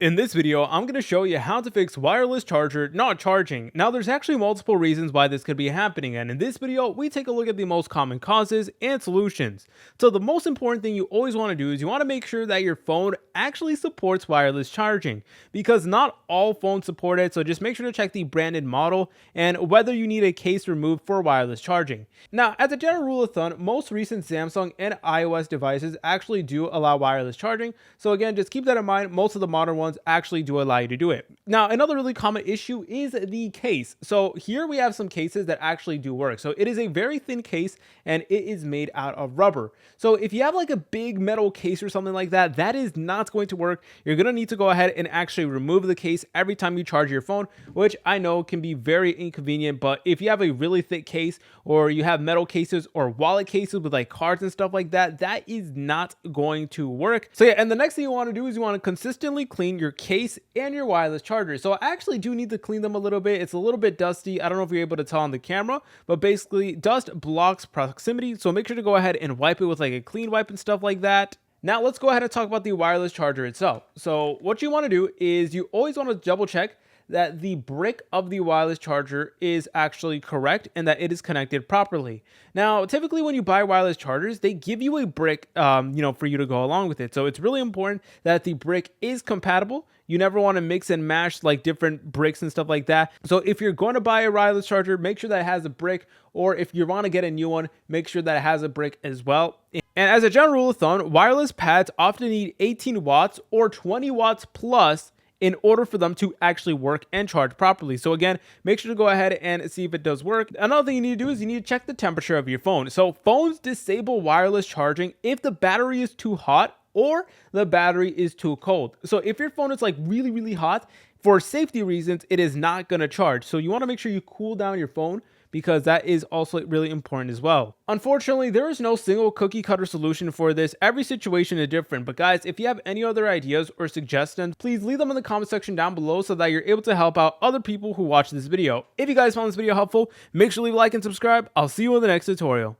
In this video, I'm going to show you how to fix wireless charger not charging. Now, there's actually multiple reasons why this could be happening, and in this video, we take a look at the most common causes and solutions. So the most important thing you always want to do is you want to make sure that your phone actually supports wireless charging, because not all phones support it, so just make sure to check the branded model and whether you need a case removed for wireless charging. Now, as a general rule of thumb, most recent Samsung and iOS devices actually do allow wireless charging, so again, just keep that in mind. Most of the modern ones actually do allow you to do it. Now, another really common issue is the case. So here we have some cases that actually do work. So it is a very thin case and it is made out of rubber. So if you have like a big metal case or something like that, that is not going to work. You're going to need to go ahead and actually remove the case every time you charge your phone, which I know can be very inconvenient. But if you have a really thick case, or you have metal cases or wallet cases with like cards and stuff like that, that is not going to work. So yeah, and the next thing you want to do is you want to consistently clean your case and your wireless charger. So I actually do need to clean them a little bit. It's a little bit dusty. I don't know if you're able to tell on the camera, but basically dust blocks proximity. So make sure to go ahead and wipe it with like a clean wipe and stuff like that. Now let's go ahead and talk about the wireless charger itself. So what you want to do is you always want to double check that the brick of the wireless charger is actually correct and that it is connected properly. Now, typically when you buy wireless chargers, they give you a brick, for you to go along with it. So it's really important that the brick is compatible. You never want to mix and mash like different bricks and stuff like that. So if you're going to buy a wireless charger, make sure that it has a brick, or if you want to get a new one, make sure that it has a brick as well. And as a general rule of thumb, wireless pads often need 18 watts or 20 watts plus in order for them to actually work and charge properly. So again, make sure to go ahead and see if it does work. Another thing you need to do is you need to check the temperature of your phone. So phones disable wireless charging if the battery is too hot or the battery is too cold. So if your phone is like really, really hot, for safety reasons, it is not going to charge. So you want to make sure you cool down your phone, because that is also really important as well. Unfortunately, there is no single cookie cutter solution for this. Every situation is different. But guys, if you have any other ideas or suggestions, please leave them in the comment section down below so that you're able to help out other people who watch this video. If you guys found this video helpful, make sure to leave a like and subscribe. I'll see you in the next tutorial.